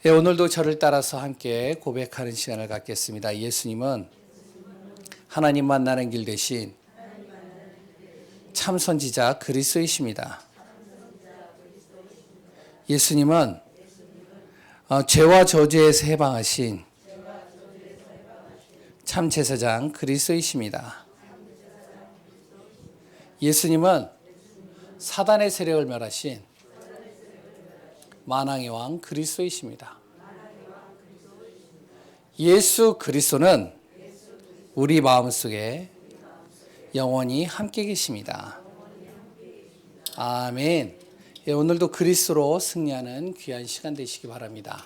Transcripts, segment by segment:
예, 오늘도 저를 따라서 함께 고백하는 시간을 갖겠습니다. 예수님은 하나님 만나는 길 대신 참 선지자 그리스도이십니다. 예수님은 죄와 저주에서 해방하신 참 제사장 그리스도이십니다. 예수님은 사단의 세력을 멸하신 만왕의 왕 그리스도이십니다. 예수 그리스도는 우리 마음속에 영원히 함께 계십니다. 아멘. 예, 오늘도 그리스도로 승리하는 귀한 시간 되시기 바랍니다.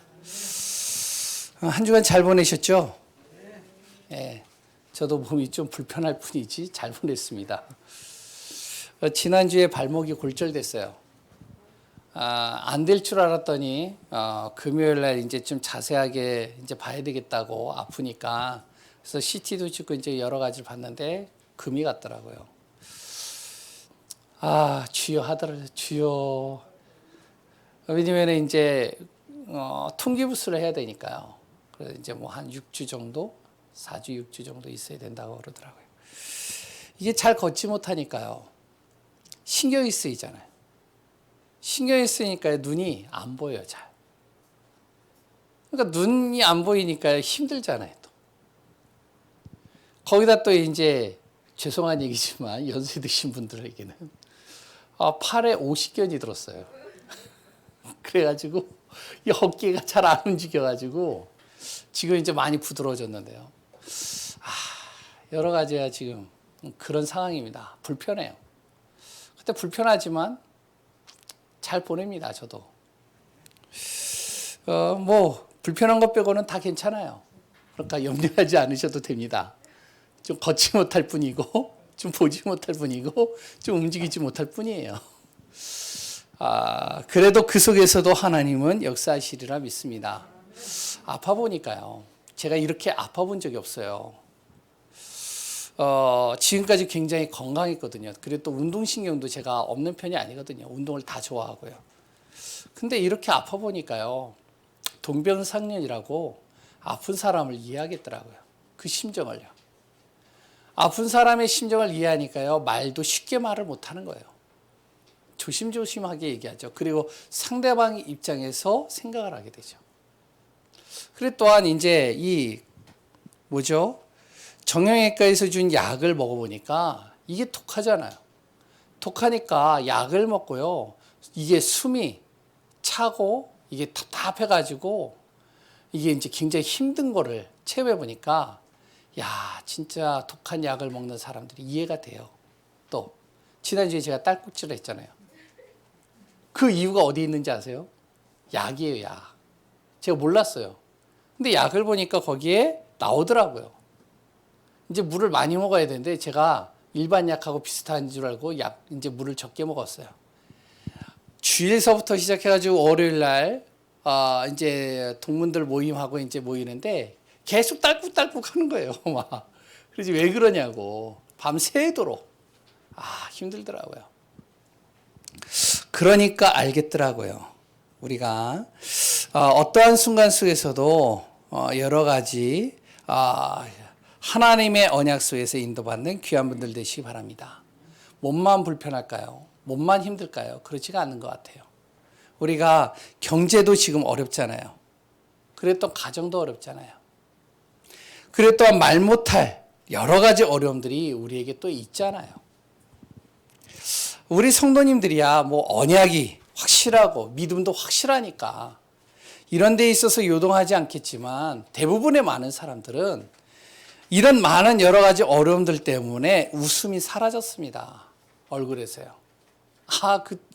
한 주간 잘 보내셨죠? 예, 저도 몸이 좀 불편할 뿐이지 잘 보냈습니다. 지난주에 발목이 골절됐어요. 안 될 줄 알았더니 금요일 날 이제 좀 자세하게 이제 봐야 되겠다고 아프니까 그래서 CT도 찍고 이제 여러 가지를 봤는데 금이 갔더라고요. 주여 하더라고요. 주여. 왜냐면 이제 통기부스를 해야 되니까요. 그래서 이제 뭐 한 6주 정도, 4주, 6주 정도 있어야 된다고 그러더라고요. 이게 잘 걷지 못하니까요. 신경이 쓰이잖아요. 신경이 쓰이니까 눈이 안 보여요, 잘. 그러니까 눈이 안 보이니까 힘들잖아요, 또. 거기다 또 이제 죄송한 얘기지만 연세 드신 분들에게는 팔에 오십견이 들었어요. 그래가지고 이 어깨가 잘 안 움직여가지고 지금 이제 많이 부드러워졌는데요. 여러 가지가 지금 그런 상황입니다. 불편해요. 그때 불편하지만 잘 보냅니다, 저도. 뭐 불편한 것 빼고는 다 괜찮아요. 그러니까 염려하지 않으셔도 됩니다. 좀 걷지 못할 뿐이고, 좀 보지 못할 뿐이고, 좀 움직이지 못할 뿐이에요. 그래도 그 속에서도 하나님은 역사하시리라 믿습니다. 아파 보니까요. 제가 이렇게 아파 본 적이 없어요. 지금까지 굉장히 건강했거든요. 그리고 또 운동신경도 제가 없는 편이 아니거든요. 운동을 다 좋아하고요. 근데 이렇게 아파 보니까요. 동병상련이라고 아픈 사람을 이해하겠더라고요. 그 심정을요. 아픈 사람의 심정을 이해하니까요. 말도 쉽게 말을 못하는 거예요. 조심조심하게 얘기하죠. 그리고 상대방 입장에서 생각을 하게 되죠. 그리고 또한 이제 정형외과에서 준 약을 먹어보니까 이게 독하잖아요. 독하니까 약을 먹고요. 이게 숨이 차고 이게 답답해가지고 이게 이제 굉장히 힘든 거를 체험해보니까 진짜 독한 약을 먹는 사람들이 이해가 돼요. 또 지난주에 제가 딸꾹질을 했잖아요. 그 이유가 어디 있는지 아세요? 약이에요, 약. 제가 몰랐어요. 근데 약을 보니까 거기에 나오더라고요. 이제 물을 많이 먹어야 되는데 제가 일반 약하고 비슷한 줄 알고 이제 물을 적게 먹었어요. 주일서부터 시작해가지고 월요일 날 이제 동문들 모임하고 이제 모이는데 계속 딸꾹딸꾹 하는 거예요. 막. 그래서 왜 그러냐고. 밤새도록. 힘들더라고요. 그러니까 알겠더라고요. 우리가 어떠한 순간 속에서도 여러 가지 하나님의 언약 속에서 인도받는 귀한 분들 되시기 바랍니다. 몸만 불편할까요? 몸만 힘들까요? 그렇지가 않은 것 같아요. 우리가 경제도 지금 어렵잖아요. 그래 또 가정도 어렵잖아요. 그래 또한 말 못할 여러 가지 어려움들이 우리에게 또 있잖아요. 우리 성도님들이야 뭐 언약이 확실하고 믿음도 확실하니까 이런 데 있어서 요동하지 않겠지만 대부분의 많은 사람들은 이런 많은 여러 가지 어려움들 때문에 웃음이 사라졌습니다. 얼굴에서요.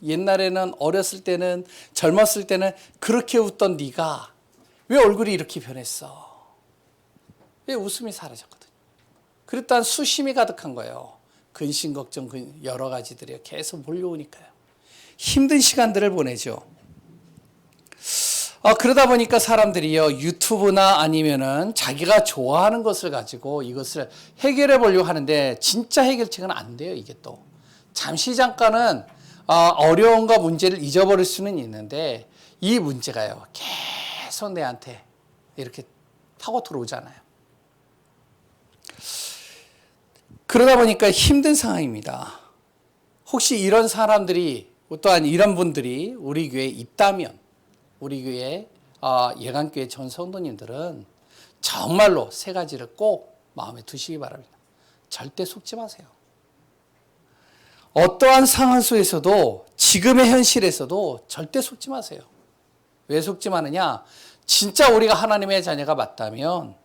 옛날에는 어렸을 때는 젊었을 때는 그렇게 웃던 네가 왜 얼굴이 이렇게 변했어? 왜 웃음이 사라졌거든요. 그랬더니 수심이 가득한 거예요. 근심 걱정 여러 가지들이 계속 몰려오니까요. 힘든 시간들을 보내죠. 그러다 보니까 사람들이요, 유튜브나 아니면은 자기가 좋아하는 것을 가지고 이것을 해결해 보려고 하는데 진짜 해결책은 안 돼요, 이게 또. 잠시 잠깐은 어려움과 문제를 잊어버릴 수는 있는데 이 문제가요, 계속 내한테 이렇게 파고 들어오잖아요. 그러다 보니까 힘든 상황입니다. 혹시 이런 사람들이 또한 이런 분들이 우리 교회에 있다면 우리 교회 예강교회 전 성도님들은 정말로 세 가지를 꼭 마음에 두시기 바랍니다. 절대 속지 마세요. 어떠한 상황 속에서도 지금의 현실에서도 절대 속지 마세요. 왜 속지 마느냐? 진짜 우리가 하나님의 자녀가 맞다면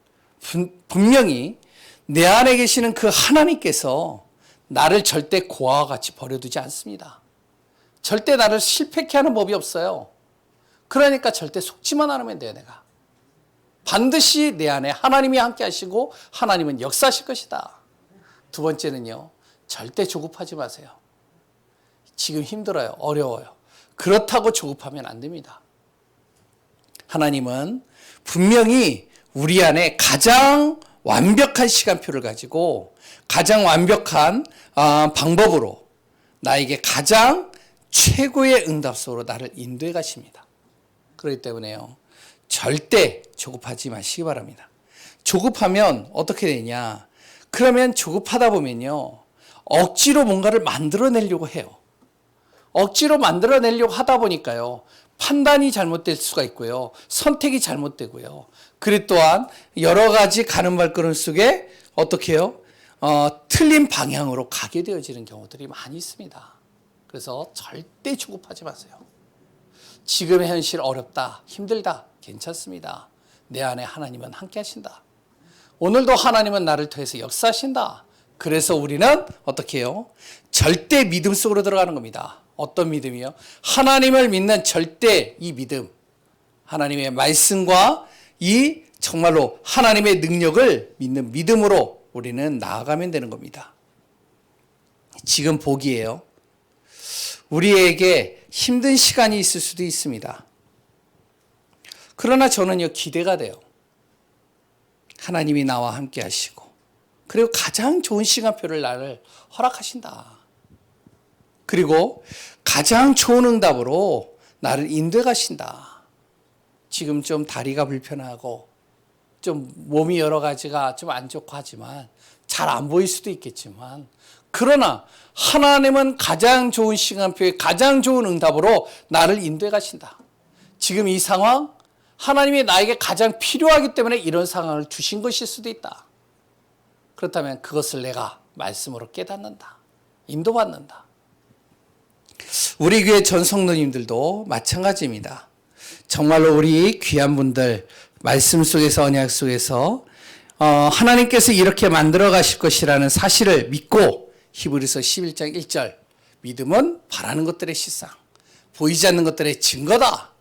분명히 내 안에 계시는 그 하나님께서 나를 절대 고아와 같이 버려두지 않습니다. 절대 나를 실패케 하는 법이 없어요. 그러니까 절대 속지만 않으면 돼요. 내가 반드시 내 안에 하나님이 함께 하시고 하나님은 역사하실 것이다. 두 번째는요, 절대 조급하지 마세요. 지금 힘들어요. 어려워요. 그렇다고 조급하면 안 됩니다. 하나님은 분명히 우리 안에 가장 완벽한 시간표를 가지고 가장 완벽한 방법으로 나에게 가장 최고의 응답소로 나를 인도해 가십니다. 그렇기 때문에요, 절대 조급하지 마시기 바랍니다. 조급하면 어떻게 되냐? 그러면 조급하다 보면요, 억지로 뭔가를 만들어내려고 해요. 억지로 만들어내려고 하다 보니까요, 판단이 잘못될 수가 있고요, 선택이 잘못되고요. 그리고 또한 여러 가지 가는 발걸음 속에 어떻게 해요? 틀린 방향으로 가게 되어지는 경우들이 많이 있습니다. 그래서 절대 조급하지 마세요. 지금의 현실 어렵다, 힘들다, 괜찮습니다. 내 안에 하나님은 함께 하신다. 오늘도 하나님은 나를 통해서 역사하신다. 그래서 우리는 어떻게 해요? 절대 믿음 속으로 들어가는 겁니다. 어떤 믿음이요? 하나님을 믿는 절대 이 믿음. 하나님의 말씀과 이 정말로 하나님의 능력을 믿는 믿음으로 우리는 나아가면 되는 겁니다. 지금 보기에요, 우리에게 힘든 시간이 있을 수도 있습니다. 그러나 저는요, 기대가 돼요. 하나님이 나와 함께 하시고 그리고 가장 좋은 시간표를 나를 허락하신다. 그리고 가장 좋은 응답으로 나를 인도해 가신다. 지금 좀 다리가 불편하고 좀 몸이 여러 가지가 좀 안 좋고 하지만 잘 안 보일 수도 있겠지만, 그러나 하나님은 가장 좋은 시간표에 가장 좋은 응답으로 나를 인도해 가신다. 지금 이 상황, 하나님이 나에게 가장 필요하기 때문에 이런 상황을 주신 것일 수도 있다. 그렇다면 그것을 내가 말씀으로 깨닫는다. 인도받는다. 우리 교회 전 성도님들도 마찬가지입니다. 정말로 우리 귀한 분들, 말씀 속에서 언약 속에서 하나님께서 이렇게 만들어 가실 것이라는 사실을 믿고, 히브리서 11장 1절, 믿음은 바라는 것들의 실상, 보이지 않는 것들의 증거다.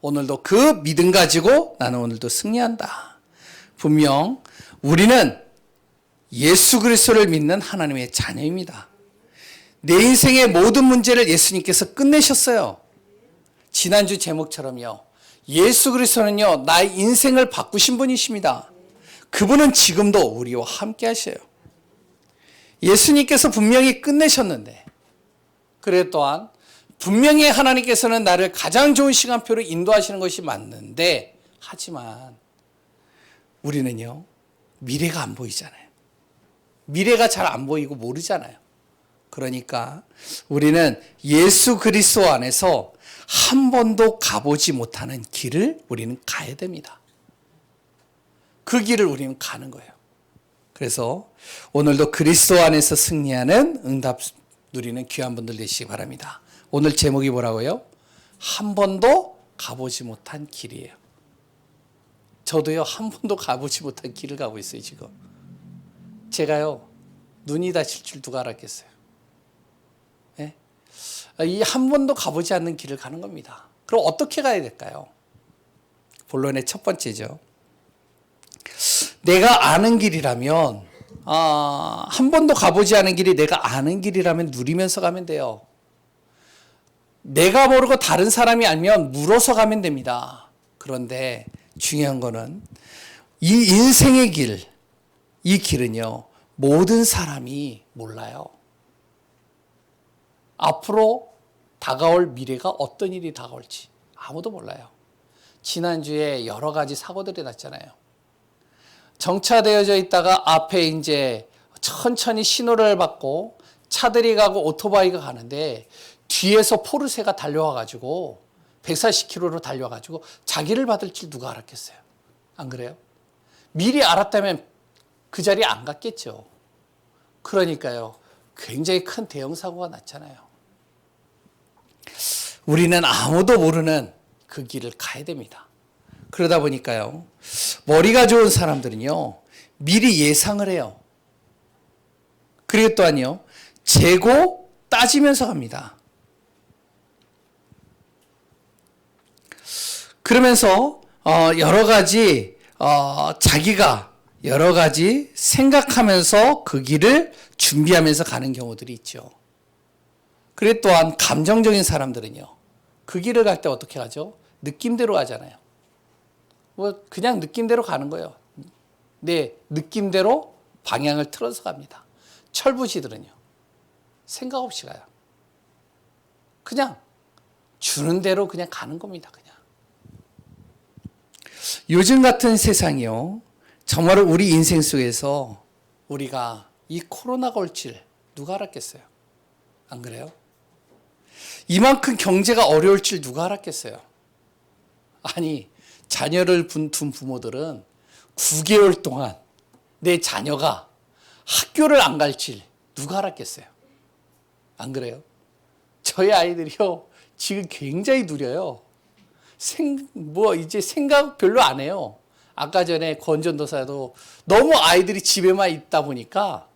오늘도 그 믿음 가지고 나는 오늘도 승리한다. 분명 우리는 예수 그리스도를 믿는 하나님의 자녀입니다. 내 인생의 모든 문제를 예수님께서 끝내셨어요. 지난주 제목처럼요, 예수 그리스도는요, 나의 인생을 바꾸신 분이십니다. 그분은 지금도 우리와 함께 하셔요. 예수님께서 분명히 끝내셨는데, 그래 또한 분명히 하나님께서는 나를 가장 좋은 시간표로 인도하시는 것이 맞는데, 하지만 우리는요, 미래가 안 보이잖아요. 미래가 잘 안 보이고 모르잖아요. 그러니까 우리는 예수 그리스도 안에서 한 번도 가보지 못하는 길을 우리는 가야 됩니다. 그 길을 우리는 가는 거예요. 그래서 오늘도 그리스도 안에서 승리하는 응답 누리는 귀한 분들 되시기 바랍니다. 오늘 제목이 뭐라고요? 한 번도 가보지 못한 길이에요. 저도요, 한 번도 가보지 못한 길을 가고 있어요, 지금. 제가요, 눈이 다칠 줄 누가 알았겠어요? 네? 이 한 번도 가보지 않는 길을 가는 겁니다. 그럼 어떻게 가야 될까요? 본론의 첫 번째죠. 내가 아는 길이라면, 한 번도 가보지 않은 길이 내가 아는 길이라면 누리면서 가면 돼요. 내가 모르고 다른 사람이 알면 물어서 가면 됩니다. 그런데 중요한 거는 이 인생의 길, 이 길은요, 모든 사람이 몰라요. 앞으로 다가올 미래가 어떤 일이 다가올지 아무도 몰라요. 지난주에 여러 가지 사고들이 났잖아요. 정차되어져 있다가 앞에 이제 천천히 신호를 받고 차들이 가고 오토바이가 가는데 뒤에서 포르쉐가 달려와가지고 140km로 달려와가지고 자기를 받을 줄 누가 알았겠어요? 안 그래요? 미리 알았다면 그 자리에 안 갔겠죠. 그러니까요. 굉장히 큰 대형 사고가 났잖아요. 우리는 아무도 모르는 그 길을 가야 됩니다. 그러다 보니까요. 머리가 좋은 사람들은요. 미리 예상을 해요. 그리고 또한요. 재고 따지면서 갑니다. 그러면서 여러 가지 자기가 여러 가지 생각하면서 그 길을 준비하면서 가는 경우들이 있죠. 그리고 또한 감정적인 사람들은요. 그 길을 갈 때 어떻게 하죠? 느낌대로 가잖아요. 뭐 그냥 느낌대로 가는 거예요. 내 느낌대로 방향을 틀어서 갑니다. 철부지들은요. 생각 없이 가요. 그냥 주는 대로 그냥 가는 겁니다. 그냥. 요즘 같은 세상이요. 정말 우리 인생 속에서 우리가 이 코로나가 올 줄 누가 알았겠어요? 안 그래요? 이만큼 경제가 어려울 줄 누가 알았겠어요? 아니, 자녀를 둔 부모들은 9개월 동안 내 자녀가 학교를 안 갈 줄 누가 알았겠어요? 안 그래요? 저희 아이들이요, 지금 굉장히 누려요. 이제 생각 별로 안 해요. 아까 전에 권전도사도 너무 아이들이 집에만 있다 보니까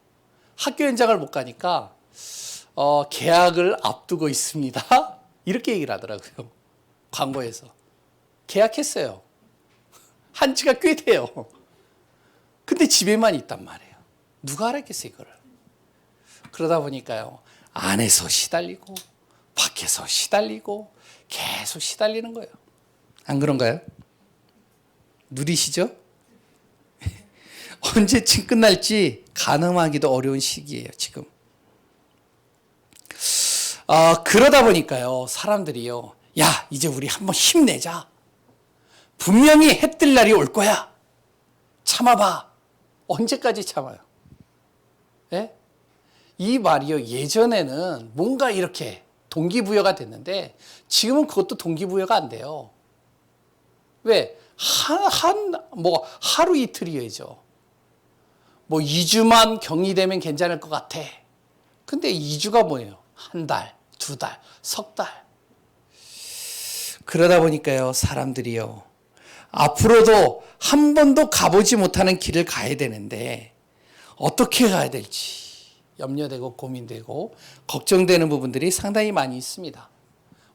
학교 현장을 못 가니까 계약을 앞두고 있습니다. 이렇게 얘기를 하더라고요. 광고에서. 계약했어요. 한 지가 꽤 돼요. 근데 집에만 있단 말이에요. 누가 알았겠어요, 이거를. 그러다 보니까요. 안에서 시달리고 밖에서 시달리고 계속 시달리는 거예요. 안 그런가요? 누리시죠? 언제쯤 끝날지 가늠하기도 어려운 시기예요, 지금. 그러다 보니까요, 사람들이요, 야, 이제 우리 한번 힘내자. 분명히 해 뜰 날이 올 거야. 참아봐. 언제까지 참아요? 예? 이 말이요, 예전에는 뭔가 이렇게 동기부여가 됐는데, 지금은 그것도 동기부여가 안 돼요. 왜? 하루 이틀이죠. 2주만 격리되면 괜찮을 것 같아. 근데 2주가 뭐예요? 한 달, 2달, 석 달. 그러다 보니까요, 사람들이요. 앞으로도 한 번도 가보지 못하는 길을 가야 되는데, 어떻게 가야 될지 염려되고 고민되고 걱정되는 부분들이 상당히 많이 있습니다.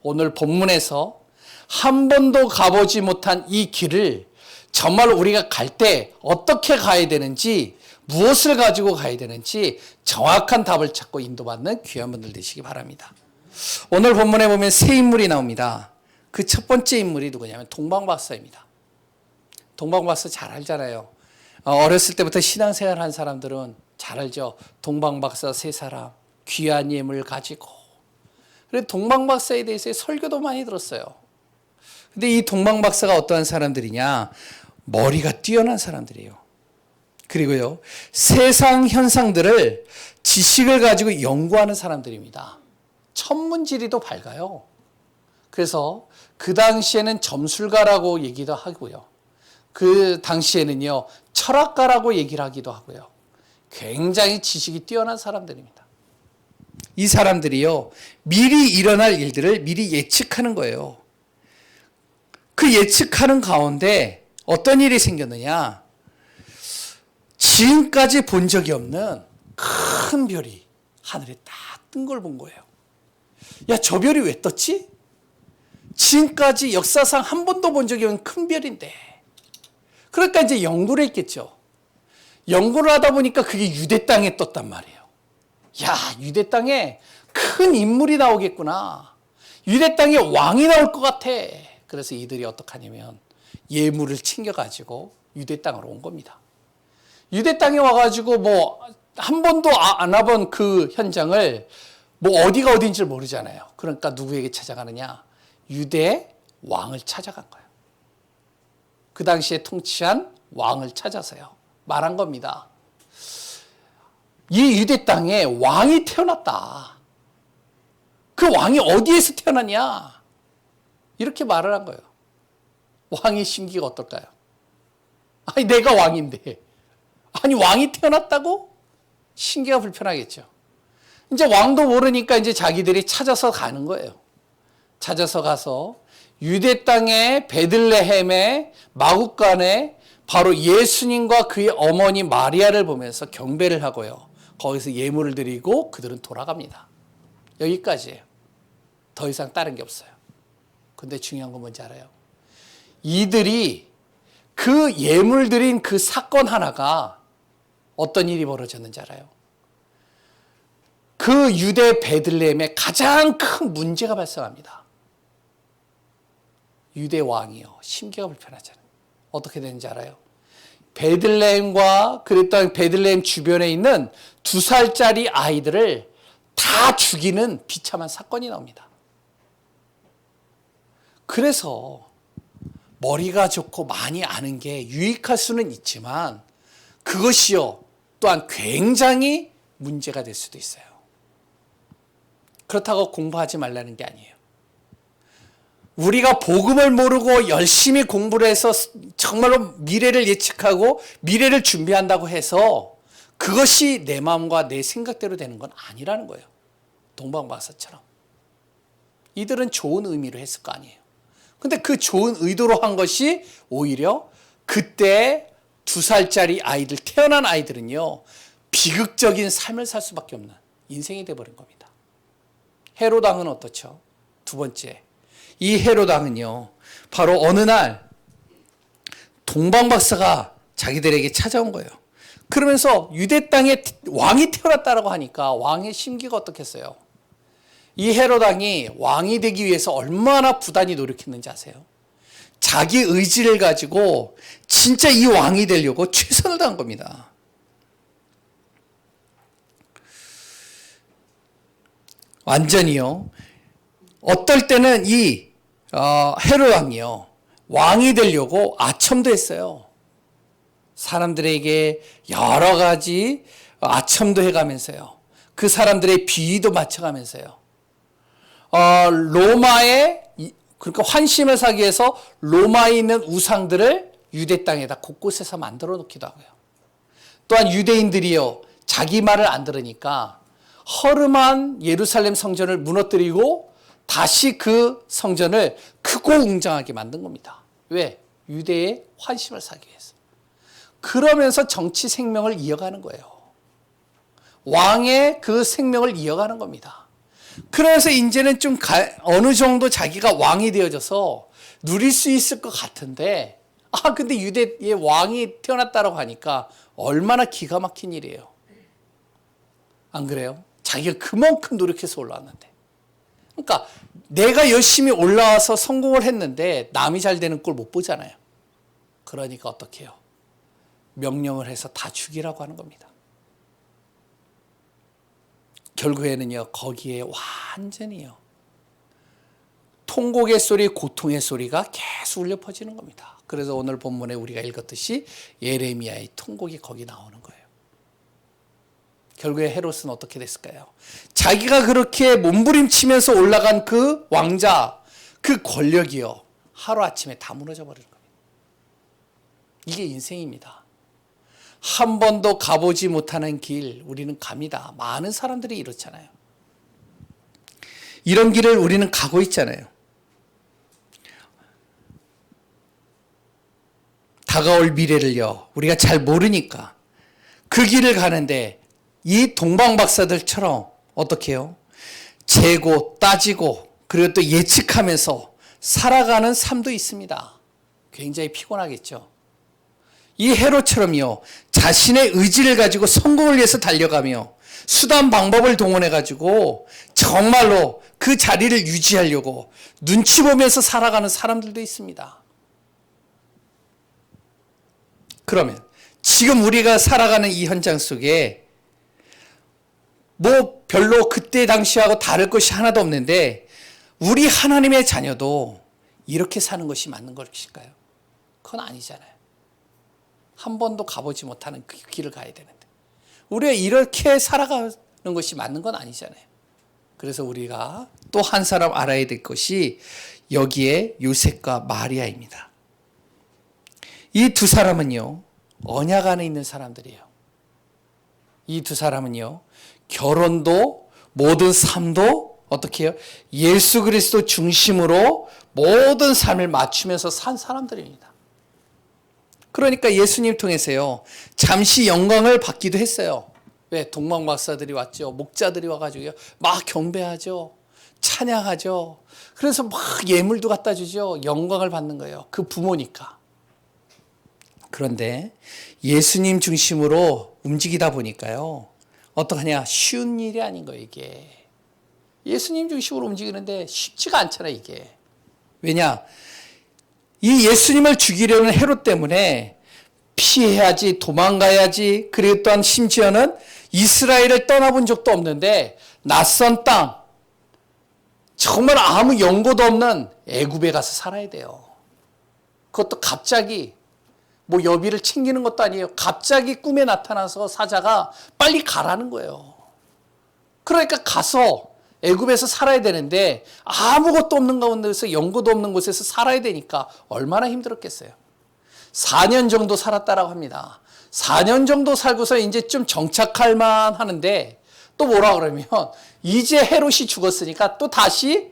오늘 본문에서 한 번도 가보지 못한 이 길을 정말 우리가 갈 때 어떻게 가야 되는지, 무엇을 가지고 가야 되는지 정확한 답을 찾고 인도받는 귀한 분들 되시기 바랍니다. 오늘 본문에 보면 세 인물이 나옵니다. 그 첫 번째 인물이 누구냐면 동방박사입니다. 동방박사 잘 알잖아요. 어렸을 때부터 신앙생활 한 사람들은 잘 알죠. 동방박사 세 사람, 귀한 예물 가지고. 그래서 동방박사에 대해서 설교도 많이 들었어요. 근데 이 동방박사가 어떠한 사람들이냐? 머리가 뛰어난 사람들이에요. 그리고요, 세상 현상들을 지식을 가지고 연구하는 사람들입니다. 천문지리도 밝아요. 그래서 그 당시에는 점술가라고 얘기도 하고요. 그 당시에는요, 철학가라고 얘기를 하기도 하고요. 굉장히 지식이 뛰어난 사람들입니다. 이 사람들이요, 미리 일어날 일들을 미리 예측하는 거예요. 그 예측하는 가운데 어떤 일이 생겼느냐? 지금까지 본 적이 없는 큰 별이 하늘에 딱 뜬 걸 본 거예요. 야, 저 별이 왜 떴지? 지금까지 역사상 한 번도 본 적이 없는 큰 별인데. 그러니까 이제 연구를 했겠죠. 연구를 하다 보니까 그게 유대 땅에 떴단 말이에요. 야, 유대 땅에 큰 인물이 나오겠구나. 유대 땅에 왕이 나올 것 같아. 그래서 이들이 어떻게 하냐면 예물을 챙겨가지고 유대 땅으로 온 겁니다. 유대 땅에 와가지고 한 번도 안 와본 그 현장을 어디가 어딘지 모르잖아요. 그러니까 누구에게 찾아가느냐? 유대 왕을 찾아간 거예요. 그 당시에 통치한 왕을 찾아서요. 말한 겁니다. 이 유대 땅에 왕이 태어났다. 그 왕이 어디에서 태어났냐? 이렇게 말을 한 거예요. 왕의 심기가 어떨까요? 아니, 내가 왕인데. 아니, 왕이 태어났다고? 심기가 불편하겠죠. 이제 왕도 모르니까 이제 자기들이 찾아서 가는 거예요. 찾아서 가서 유대 땅의 베들레헴의 마구간에 바로 예수님과 그의 어머니 마리아를 보면서 경배를 하고요. 거기서 예물을 드리고 그들은 돌아갑니다. 여기까지예요. 더 이상 다른 게 없어요. 근데 중요한 건 뭔지 알아요? 이들이 그 예물 드린 그 사건 하나가 어떤 일이 벌어졌는지 알아요? 그 유대 베들레헴에 가장 큰 문제가 발생합니다. 유대 왕이요. 심기가 불편하잖아요. 어떻게 되는지 알아요? 베들레헴과 그랬던 베들레헴 주변에 있는 2살짜리 아이들을 다 죽이는 비참한 사건이 나옵니다. 그래서 머리가 좋고 많이 아는 게 유익할 수는 있지만 그것이요 또한 굉장히 문제가 될 수도 있어요. 그렇다고 공부하지 말라는 게 아니에요. 우리가 복음을 모르고 열심히 공부를 해서 정말로 미래를 예측하고 미래를 준비한다고 해서 그것이 내 마음과 내 생각대로 되는 건 아니라는 거예요. 동방박사처럼. 이들은 좋은 의미로 했을 거 아니에요. 근데 그 좋은 의도로 한 것이 오히려 그때 2살짜리 아이들, 태어난 아이들은요, 비극적인 삶을 살 수밖에 없는 인생이 되어버린 겁니다. 헤롯 왕은 어떻죠? 두 번째. 이 헤롯 왕은요, 바로 어느 날 동방박사가 자기들에게 찾아온 거예요. 그러면서 유대 땅에 왕이 태어났다고 하니까 왕의 심기가 어떻겠어요? 이 헤롯 왕이 왕이 되기 위해서 얼마나 부단히 노력했는지 아세요? 자기 의지를 가지고 진짜 이 왕이 되려고 최선을 다한 겁니다. 완전히요. 어떨 때는 이 헤롯 왕이요, 왕이 되려고 아첨도 했어요. 사람들에게 여러 가지 아첨도 해가면서요. 그 사람들의 비위도 맞춰가면서요. 로마에, 그러니까 환심을 사기 위해서 로마에 있는 우상들을 유대 땅에다 곳곳에서 만들어 놓기도 하고요. 또한 유대인들이요, 자기 말을 안 들으니까 허름한 예루살렘 성전을 무너뜨리고 다시 그 성전을 크고 웅장하게 만든 겁니다. 왜? 유대의 환심을 사기 위해서. 그러면서 정치 생명을 이어가는 거예요. 왕의 그 생명을 이어가는 겁니다. 그래서 이제는 좀 어느 정도 자기가 왕이 되어져서 누릴 수 있을 것 같은데, 근데 유대의 왕이 태어났다고 하니까 얼마나 기가 막힌 일이에요. 안 그래요? 자기가 그만큼 노력해서 올라왔는데. 그러니까 내가 열심히 올라와서 성공을 했는데 남이 잘 되는 꼴 못 보잖아요. 그러니까 어떻게 해요? 명령을 해서 다 죽이라고 하는 겁니다. 결국에는요, 거기에 완전히요, 통곡의 소리, 고통의 소리가 계속 울려 퍼지는 겁니다. 그래서 오늘 본문에 우리가 읽었듯이 예레미야의 통곡이 거기 나오는 거예요. 결국에 헤롯은 어떻게 됐을까요? 자기가 그렇게 몸부림치면서 올라간 그 왕자, 그 권력이요, 하루아침에 다 무너져 버리는 겁니다. 이게 인생입니다. 한 번도 가보지 못하는 길 우리는 갑니다. 많은 사람들이 이렇잖아요. 이런 길을 우리는 가고 있잖아요. 다가올 미래를요, 우리가 잘 모르니까 그 길을 가는데 이 동방박사들처럼 어떻게 해요? 재고 따지고 그리고 또 예측하면서 살아가는 삶도 있습니다. 굉장히 피곤하겠죠. 이 헤롯처럼요, 자신의 의지를 가지고 성공을 위해서 달려가며 수단 방법을 동원해 가지고 정말로 그 자리를 유지하려고 눈치 보면서 살아가는 사람들도 있습니다. 그러면 지금 우리가 살아가는 이 현장 속에 별로 그때 당시하고 다를 것이 하나도 없는데 우리 하나님의 자녀도 이렇게 사는 것이 맞는 것일까요? 그건 아니잖아요. 한 번도 가보지 못하는 그 길을 가야 되는데 우리가 이렇게 살아가는 것이 맞는 건 아니잖아요. 그래서 우리가 또 한 사람 알아야 될 것이 여기에 요셉과 마리아입니다. 이 두 사람은요, 언약 안에 있는 사람들이에요. 이 두 사람은요, 결혼도 모든 삶도 어떻게 해요? 예수 그리스도 중심으로 모든 삶을 맞추면서 산 사람들입니다. 그러니까 예수님 통해서요, 잠시 영광을 받기도 했어요. 왜? 동방박사들이 왔죠. 목자들이 와가지고요, 막 경배하죠. 찬양하죠. 그래서 막 예물도 갖다 주죠. 영광을 받는 거예요. 그 부모니까. 그런데 예수님 중심으로 움직이다 보니까요, 어떡하냐? 쉬운 일이 아닌 거예요, 이게. 예수님 중심으로 움직이는데 쉽지가 않잖아요, 이게. 왜냐? 이 예수님을 죽이려는 헤롯 때문에 피해야지, 도망가야지, 그리고 또한 심지어는 이스라엘을 떠나본 적도 없는데 낯선 땅, 정말 아무 연고도 없는 애굽에 가서 살아야 돼요. 그것도 갑자기 뭐 여비를 챙기는 것도 아니에요. 갑자기 꿈에 나타나서 사자가 빨리 가라는 거예요. 그러니까 가서 애굽에서 살아야 되는데 아무것도 없는 가운데서 연고도 없는 곳에서 살아야 되니까 얼마나 힘들었겠어요. 4년 정도 살았다라고 합니다. 4년 정도 살고서 이제 좀 정착할 만 하는데 또 뭐라 그러면 이제 헤롯이 죽었으니까 또 다시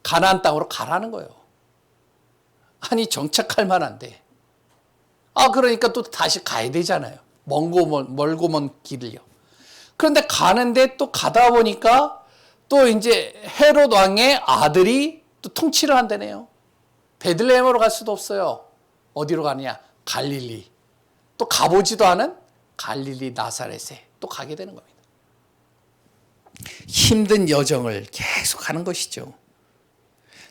가나안 땅으로 가라는 거예요. 아니 정착할 만한데. 그러니까 또 다시 가야 되잖아요. 멀고 먼 길을요. 그런데 가는데 또 가다 보니까 또 이제 헤롯 왕의 아들이 또 통치를 한다네요. 베들레헴으로 갈 수도 없어요. 어디로 가느냐? 갈릴리. 또 가보지도 않은 갈릴리 나사렛에 또 가게 되는 겁니다. 힘든 여정을 계속 하는 것이죠.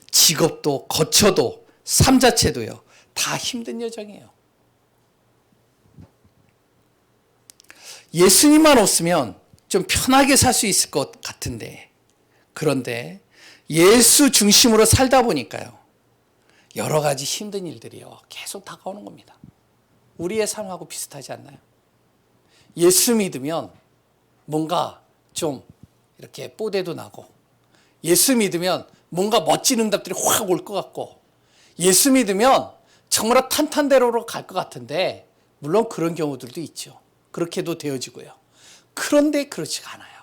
직업도 거처도 삶 자체도요. 다 힘든 여정이에요. 예수님만 없으면 좀 편하게 살 수 있을 것 같은데, 그런데 예수 중심으로 살다 보니까요, 여러 가지 힘든 일들이요 계속 다가오는 겁니다. 우리의 삶하고 비슷하지 않나요? 예수 믿으면 뭔가 좀 이렇게 뽀대도 나고, 예수 믿으면 뭔가 멋진 응답들이 확 올 것 같고, 예수 믿으면 정말 탄탄대로로 갈 것 같은데, 물론 그런 경우들도 있죠. 그렇게도 되어지고요. 그런데 그렇지가 않아요.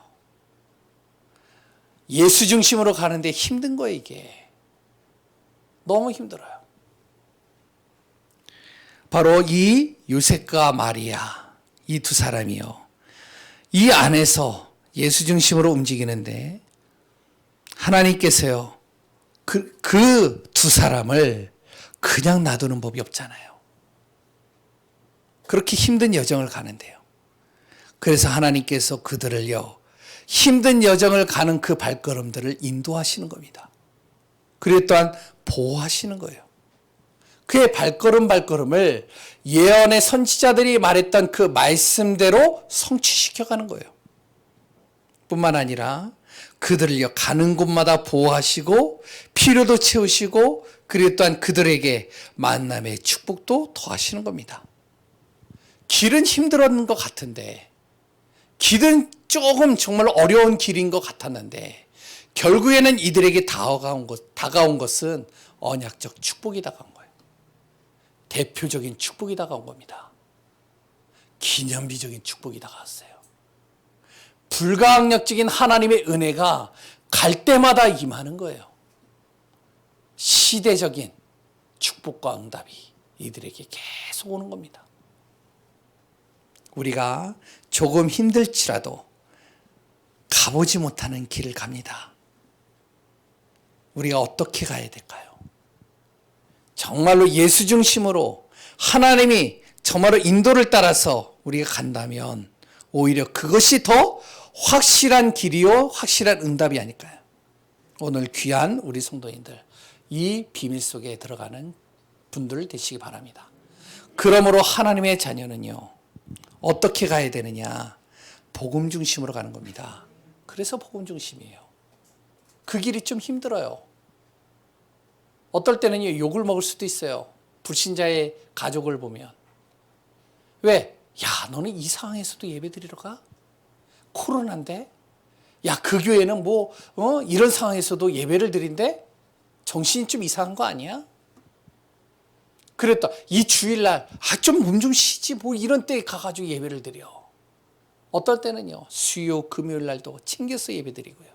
예수 중심으로 가는데 힘든 거예요, 이게. 너무 힘들어요. 바로 이 요셉과 마리아, 이 두 사람이요, 이 안에서 예수 중심으로 움직이는데 하나님께서요, 그 두 사람을 그냥 놔두는 법이 없잖아요. 그렇게 힘든 여정을 가는데요. 그래서 하나님께서 그들을요, 힘든 여정을 가는 그 발걸음들을 인도하시는 겁니다. 그리고 또한 보호하시는 거예요. 그의 발걸음을 예언의 선지자들이 말했던 그 말씀대로 성취시켜가는 거예요. 뿐만 아니라 그들을요, 가는 곳마다 보호하시고 필요도 채우시고, 그리고 또한 그들에게 만남의 축복도 더하시는 겁니다. 길은 힘들었는 것 같은데, 길은 조금 정말 어려운 길인 것 같았는데, 결국에는 이들에게 다가온 것은 언약적 축복이 다가온 거예요. 대표적인 축복이 다가온 겁니다. 기념비적인 축복이 다가왔어요. 불가항력적인 하나님의 은혜가 갈 때마다 임하는 거예요. 시대적인 축복과 응답이 이들에게 계속 오는 겁니다. 우리가 조금 힘들지라도 가보지 못하는 길을 갑니다. 우리가 어떻게 가야 될까요? 정말로 예수 중심으로 하나님이 정말로 인도를 따라서 우리가 간다면 오히려 그것이 더 확실한 길이요, 확실한 응답이 아닐까요? 오늘 귀한 우리 성도님들, 이 비밀 속에 들어가는 분들 되시기 바랍니다. 그러므로 하나님의 자녀는요, 어떻게 가야 되느냐? 복음 중심으로 가는 겁니다. 그래서 복음 중심이에요. 그 길이 좀 힘들어요. 어떨 때는요, 욕을 먹을 수도 있어요. 불신자의 가족을 보면. 왜? 야, 너는 이 상황에서도 예배 드리러 가? 코로나인데? 야, 그 교회는 이런 상황에서도 예배를 드린대? 정신이 좀 이상한 거 아니야? 그랬다. 이 주일날, 좀 몸 좀 쉬지. 이런 때에 가가지고 예배를 드려. 어떨 때는요, 수요, 금요일 날도 챙겨서 예배 드리고요.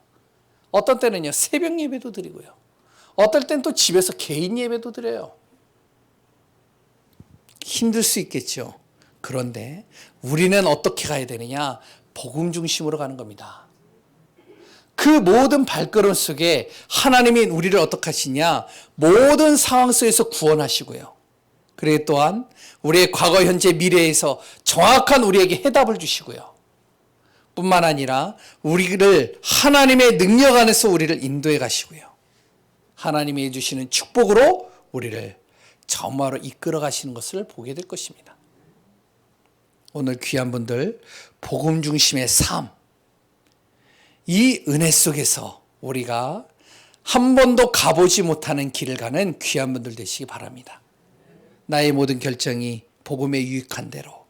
어떤 때는요, 새벽 예배도 드리고요. 어떨 땐 또 집에서 개인 예배도 드려요. 힘들 수 있겠죠. 그런데 우리는 어떻게 가야 되느냐? 복음 중심으로 가는 겁니다. 그 모든 발걸음 속에 하나님이 우리를 어떻게 하시냐? 모든 상황 속에서 구원하시고요. 그리고 또한 우리의 과거, 현재, 미래에서 정확한 우리에게 해답을 주시고요. 뿐만 아니라 우리를 하나님의 능력 안에서 우리를 인도해 가시고요. 하나님이 해주시는 축복으로 우리를 정말로 이끌어 가시는 것을 보게 될 것입니다. 오늘 귀한 분들, 복음 중심의 삶, 이 은혜 속에서 우리가 한 번도 가보지 못하는 길을 가는 귀한 분들 되시기 바랍니다. 나의 모든 결정이 복음에 유익한 대로,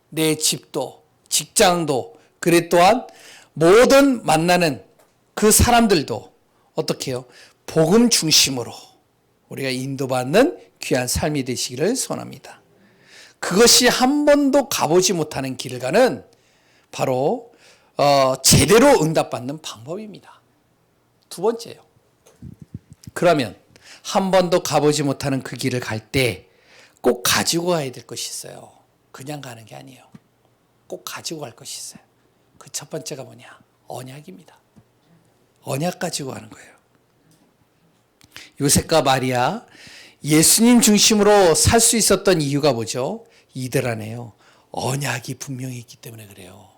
내 집도, 직장도, 그래 또한 모든 만나는 그 사람들도 어떻게 해요? 복음 중심으로 우리가 인도받는 귀한 삶이 되시기를 소원합니다. 그것이 한 번도 가보지 못하는 길을 가는 바로 제대로 응답받는 방법입니다. 두 번째요. 그러면 한 번도 가보지 못하는 그 길을 갈 때 꼭 가지고 가야 될 것이 있어요. 그냥 가는 게 아니에요. 꼭 가지고 갈 것이 있어요. 그 첫 번째가 뭐냐? 언약입니다. 언약 가지고 가는 거예요. 요셉과 마리아, 예수님 중심으로 살 수 있었던 이유가 뭐죠? 이들 안에요. 언약이 분명히 있기 때문에 그래요.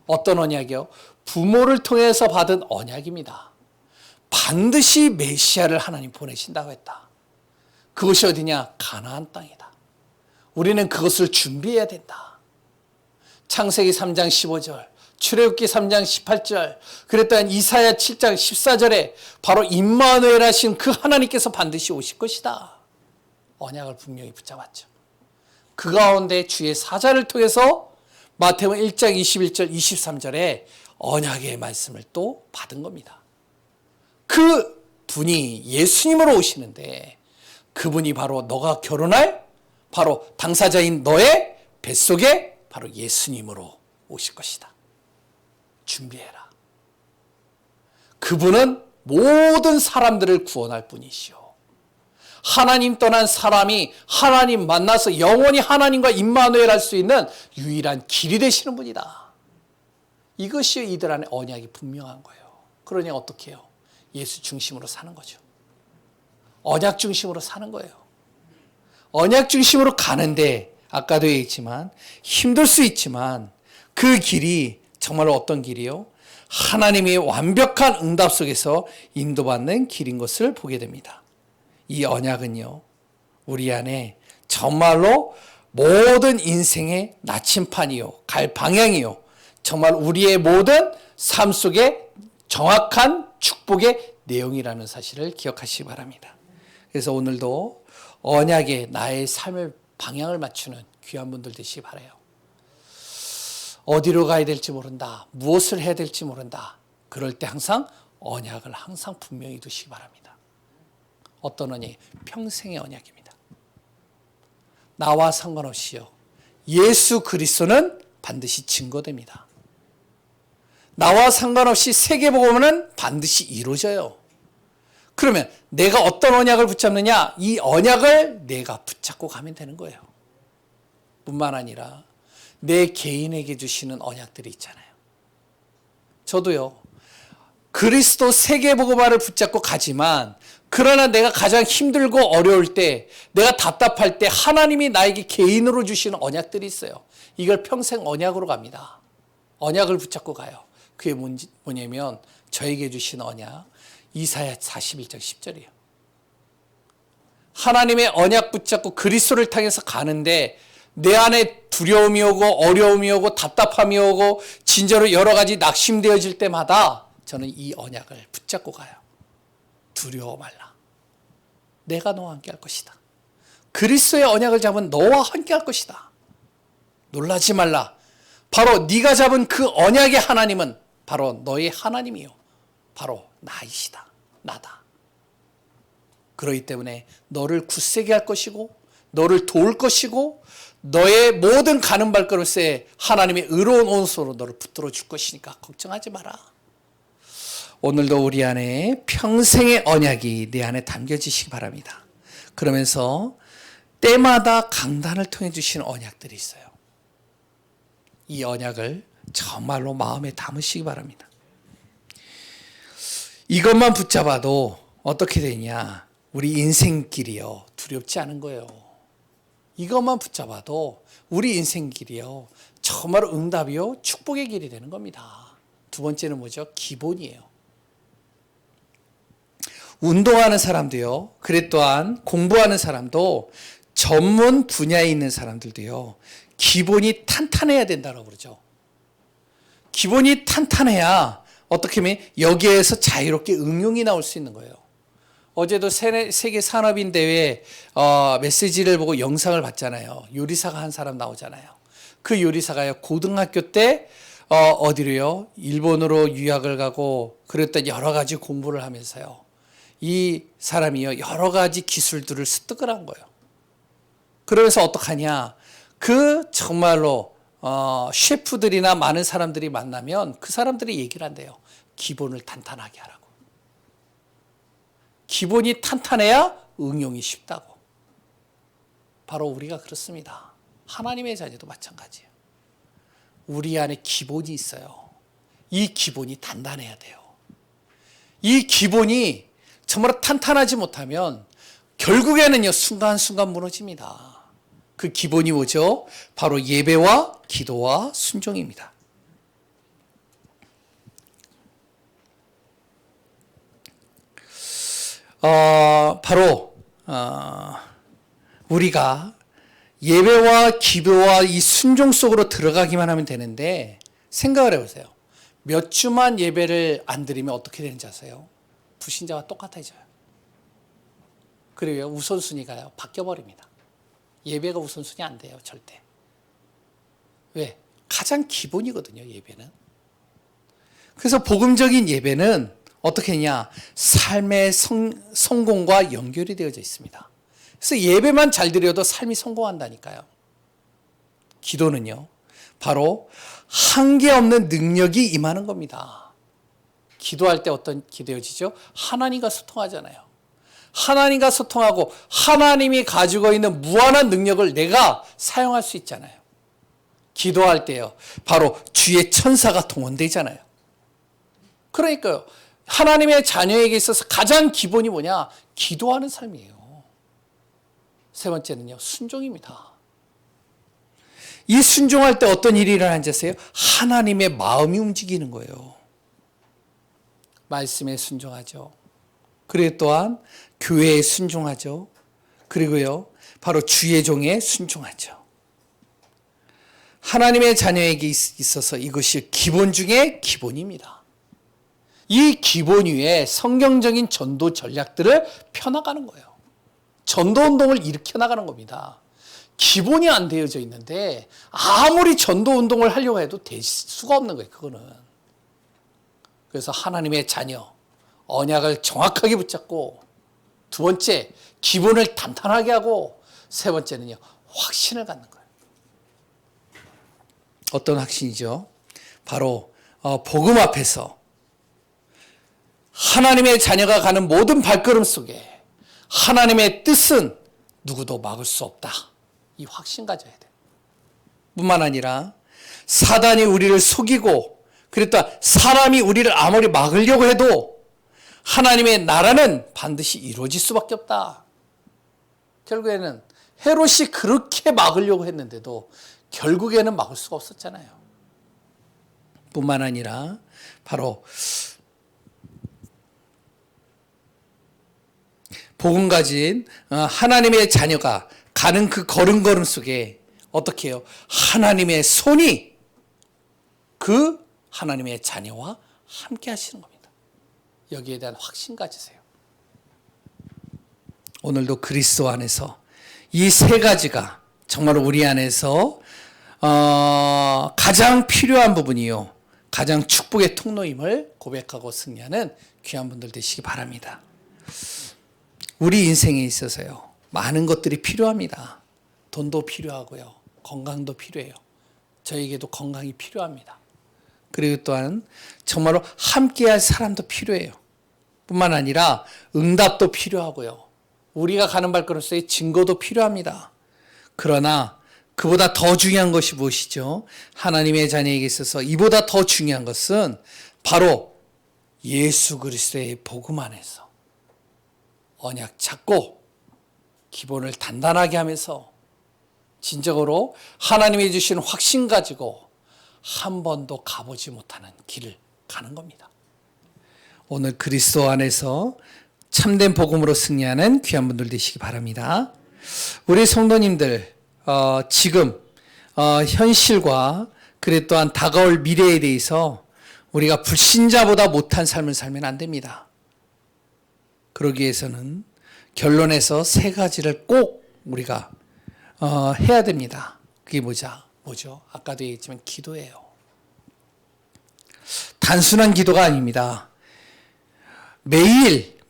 어떤 언약이요? 부모를 통해서 받은 언약입니다. 반드시 메시아를 하나님 보내신다고 했다. 그것이 어디냐? 가나안 땅이다. 우리는 그것을 준비해야 된다. 창세기 3장 15절, 출애굽기 3장 18절, 그랬더니 이사야 7장 14절에 바로 임마누엘 하신 그 하나님께서 반드시 오실 것이다. 언약을 분명히 붙잡았죠. 그 가운데 주의 사자를 통해서 마태복음 1장 21절 23절에 언약의 말씀을 또 받은 겁니다. 그 분이 예수님으로 오시는데 그분이 바로 너가 결혼할 바로 당사자인 너의 뱃속에 바로 예수님으로 오실 것이다. 준비해라. 그분은 모든 사람들을 구원할 분이시오. 하나님 떠난 사람이 하나님 만나서 영원히 하나님과 임마누엘 할 수 있는 유일한 길이 되시는 분이다. 이것이 이들 안에 언약이 분명한 거예요. 그러니 어떻게 해요? 예수 중심으로 사는 거죠. 언약 중심으로 사는 거예요. 언약 중심으로 가는데 아까도 얘기했지만 힘들 수 있지만 그 길이 정말로 어떤 길이요? 하나님의 완벽한 응답 속에서 인도받는 길인 것을 보게 됩니다. 이 언약은요, 우리 안에 정말로 모든 인생의 나침판이요, 갈 방향이요, 정말 우리의 모든 삶 속에 정확한 축복의 내용이라는 사실을 기억하시기 바랍니다. 그래서 오늘도 언약에 나의 삶의 방향을 맞추는 귀한 분들 되시기 바라요. 어디로 가야 될지 모른다. 무엇을 해야 될지 모른다. 그럴 때 항상 언약을 항상 분명히 두시기 바랍니다. 어떤 언약이? 평생의 언약입니다. 나와 상관없이요. 예수 그리스도는 반드시 증거됩니다. 나와 상관없이 세계복음은 반드시 이루어져요. 그러면 내가 어떤 언약을 붙잡느냐? 이 언약을 내가 붙잡고 가면 되는 거예요. 뿐만 아니라 내 개인에게 주시는 언약들이 있잖아요. 저도요, 그리스도 세계복음화를 붙잡고 가지만 그러나 내가 가장 힘들고 어려울 때, 내가 답답할 때 하나님이 나에게 개인으로 주시는 언약들이 있어요. 이걸 평생 언약으로 갑니다. 언약을 붙잡고 가요. 그게 뭐냐면 저에게 주신 언약, 이사야 41장 10절이에요. 하나님의 언약 붙잡고 그리스도를 향해서 가는데 내 안에 두려움이 오고 어려움이 오고 답답함이 오고 진짜로 여러 가지 낙심되어질 때마다 저는 이 언약을 붙잡고 가요. 두려워 말라. 내가 너와 함께 할 것이다. 그리스도의 언약을 잡은 너와 함께 할 것이다. 놀라지 말라. 바로 네가 잡은 그 언약의 하나님은 바로 너의 하나님이요, 바로 나이시다. 나다. 그렇기 때문에 너를 굳세게 할 것이고 너를 도울 것이고 너의 모든 가는 발걸음에 하나님의 의로운 온수로 너를 붙들어 줄 것이니까 걱정하지 마라. 오늘도 우리 안에 평생의 언약이 내 안에 담겨지시기 바랍니다. 그러면서 때마다 강단을 통해 주시는 언약들이 있어요. 이 언약을 정말로 마음에 담으시기 바랍니다. 이것만 붙잡아도 어떻게 되냐? 우리 인생길이요, 두렵지 않은 거예요. 이것만 붙잡아도 우리 인생길이요, 정말 응답이요, 축복의 길이 되는 겁니다. 두 번째는 뭐죠? 기본이에요. 운동하는 사람도요, 그래 또한 공부하는 사람도, 전문 분야에 있는 사람들도요, 기본이 탄탄해야 된다고 그러죠. 기본이 탄탄해야 어떻게 하면 여기에서 자유롭게 응용이 나올 수 있는 거예요. 어제도 세계 산업인 대회 메시지를 보고 영상을 봤잖아요. 요리사가 한 사람 나오잖아요. 그 요리사가요, 고등학교 때 어디로요? 일본으로 유학을 가고 그랬던 여러 가지 공부를 하면서요, 이 사람이요, 여러 가지 기술들을 습득을 한 거예요. 그러면서 어떡하냐? 그 정말로 셰프들이나 많은 사람들이 만나면 그 사람들이 얘기를 한대요. 기본을 탄탄하게 하라고. 기본이 탄탄해야 응용이 쉽다고. 바로 우리가 그렇습니다. 하나님의 자녀도 마찬가지예요. 우리 안에 기본이 있어요. 이 기본이 단단해야 돼요. 이 기본이 정말 탄탄하지 못하면 결국에는요, 순간순간 무너집니다. 그 기본이 뭐죠? 바로 예배와 기도와 순종입니다. 바로 우리가 예배와 기도와 이 순종 속으로 들어가기만 하면 되는데, 생각을 해보세요. 몇 주만 예배를 안 드리면 어떻게 되는지 아세요? 불신자와 똑같아져요. 그리고 우선순위가요, 바뀌어버립니다. 예배가 우선순위 안 돼요, 절대. 왜? 가장 기본이거든요, 예배는. 그래서 복음적인 예배는 어떻게 했냐? 삶의 성공과 연결이 되어져 있습니다. 그래서 예배만 잘 드려도 삶이 성공한다니까요. 기도는요, 바로 한계 없는 능력이 임하는 겁니다. 기도할 때 어떤 기도여지죠? 하나님과 소통하잖아요. 하나님과 소통하고 하나님이 가지고 있는 무한한 능력을 내가 사용할 수 있잖아요. 기도할 때요, 바로 주의 천사가 동원되잖아요. 그러니까요, 하나님의 자녀에게 있어서 가장 기본이 뭐냐? 기도하는 삶이에요. 세 번째는요, 순종입니다. 이 순종할 때 어떤 일이 일어나는지 아세요? 하나님의 마음이 움직이는 거예요. 말씀에 순종하죠. 그리고 또한 교회에 순종하죠. 그리고요, 바로 주의 종에 순종하죠. 하나님의 자녀에게 있어서 이것이 기본 중에 기본입니다. 이 기본 위에 성경적인 전도 전략들을 펴나가는 거예요. 전도 운동을 일으켜 나가는 겁니다. 기본이 안 되어져 있는데 아무리 전도 운동을 하려고 해도 될 수가 없는 거예요, 그거는. 그래서 하나님의 자녀, 언약을 정확하게 붙잡고, 두 번째, 기본을 단단하게 하고, 세 번째는요, 확신을 갖는 거예요. 어떤 확신이죠? 바로 복음 앞에서 하나님의 자녀가 가는 모든 발걸음 속에 하나님의 뜻은 누구도 막을 수 없다. 이 확신 가져야 돼요. 뿐만 아니라 사단이 우리를 속이고, 그랬다 사람이 우리를 아무리 막으려고 해도 하나님의 나라는 반드시 이루어질 수밖에 없다. 결국에는 헤롯이 그렇게 막으려고 했는데도 결국에는 막을 수가 없었잖아요. 뿐만 아니라 바로 복음 가진 하나님의 자녀가 가는 그 걸음걸음 속에 어떻게 해요? 하나님의 손이 그 하나님의 자녀와 함께 하시는 겁니다. 여기에 대한 확신 가지세요. 오늘도 그리스도 안에서 이 세 가지가 정말 우리 안에서 가장 필요한 부분이요, 가장 축복의 통로임을 고백하고 승리하는 귀한 분들 되시기 바랍니다. 우리 인생에 있어서요, 많은 것들이 필요합니다. 돈도 필요하고요, 건강도 필요해요. 저에게도 건강이 필요합니다. 그리고 또한 정말로 함께할 사람도 필요해요. 뿐만 아니라 응답도 필요하고요, 우리가 가는 발걸음수의 증거도 필요합니다. 그러나 그보다 더 중요한 것이 무엇이죠? 하나님의 자녀에게 있어서 이보다 더 중요한 것은 바로 예수 그리스도의 복음 안에서 언약 잡고 기본을 단단하게 하면서 진정으로 하나님이 주신 확신 가지고 한 번도 가보지 못하는 길을 가는 겁니다. 오늘 그리스도 안에서 참된 복음으로 승리하는 귀한 분들 되시기 바랍니다. 우리 성도님들 지금 현실과 그리고 또한 다가올 미래에 대해서 우리가 불신자보다 못한 삶을 살면 안 됩니다. 그러기 위해서는 결론에서 세 가지를 꼭 우리가 해야 됩니다. 그게 뭐죠? 아까도 얘기했지만 기도예요. 단순한 기도가 아닙니다.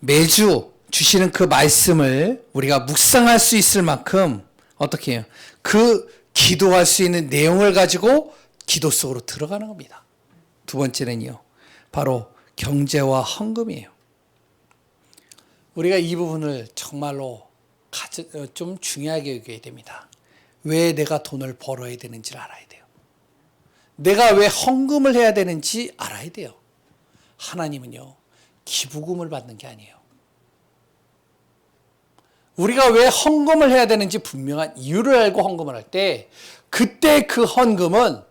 매주 주시는 그 말씀을 우리가 묵상할 수 있을 만큼 어떻게 해요? 그 기도할 수 있는 내용을 가지고 기도 속으로 들어가는 겁니다. 두 번째는요, 바로 경제와 헌금이에요. 우리가 이 부분을 정말로 좀 중요하게 여겨야 됩니다. 왜 내가 돈을 벌어야 되는지를 알아야 돼요. 내가 왜 헌금을 해야 되는지 알아야 돼요. 하나님은요, 기부금을 받는 게 아니에요. 우리가 왜 헌금을 해야 되는지 분명한 이유를 알고 헌금을 할 때, 그때 그 헌금은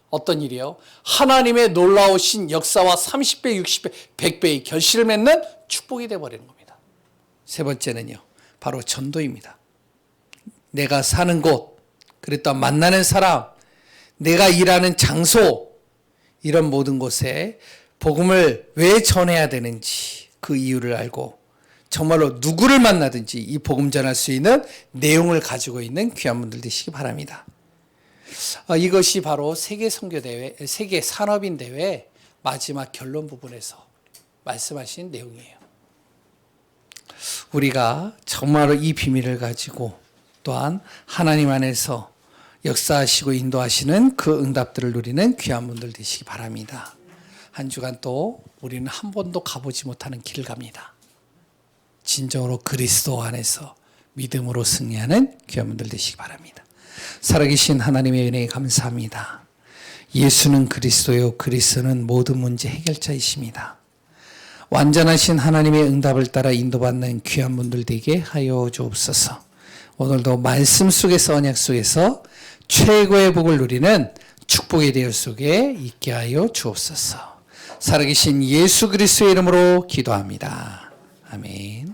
어떤 일이에요? 하나님의 놀라우신 역사와 30배, 60배, 100배의 결실을 맺는 축복이 되어버리는 겁니다. 세 번째는요, 바로 전도입니다. 내가 사는 곳, 그리고 또 만나는 사람, 내가 일하는 장소, 이런 모든 곳에 복음을 왜 전해야 되는지 그 이유를 알고 정말로 누구를 만나든지 이 복음 전할 수 있는 내용을 가지고 있는 귀한 분들 되시기 바랍니다. 이것이 바로 세계 선교대회, 세계 산업인대회 마지막 결론 부분에서 말씀하신 내용이에요. 우리가 정말로 이 비밀을 가지고 또한 하나님 안에서 역사하시고 인도하시는 그 응답들을 누리는 귀한 분들 되시기 바랍니다. 한 주간 또 우리는 한 번도 가보지 못하는 길을 갑니다. 진정으로 그리스도 안에서 믿음으로 승리하는 귀한 분들 되시기 바랍니다. 살아계신 하나님의 은혜에 감사합니다. 예수는 그리스도요, 그리스도는 모든 문제 해결자이십니다. 완전하신 하나님의 응답을 따라 인도받는 귀한 분들 되게 하여 주옵소서. 오늘도 말씀 속에서, 언약 속에서 최고의 복을 누리는 축복의 대열 속에 있게 하여 주옵소서. 살아계신 예수 그리스도의 이름으로 기도합니다. 아멘.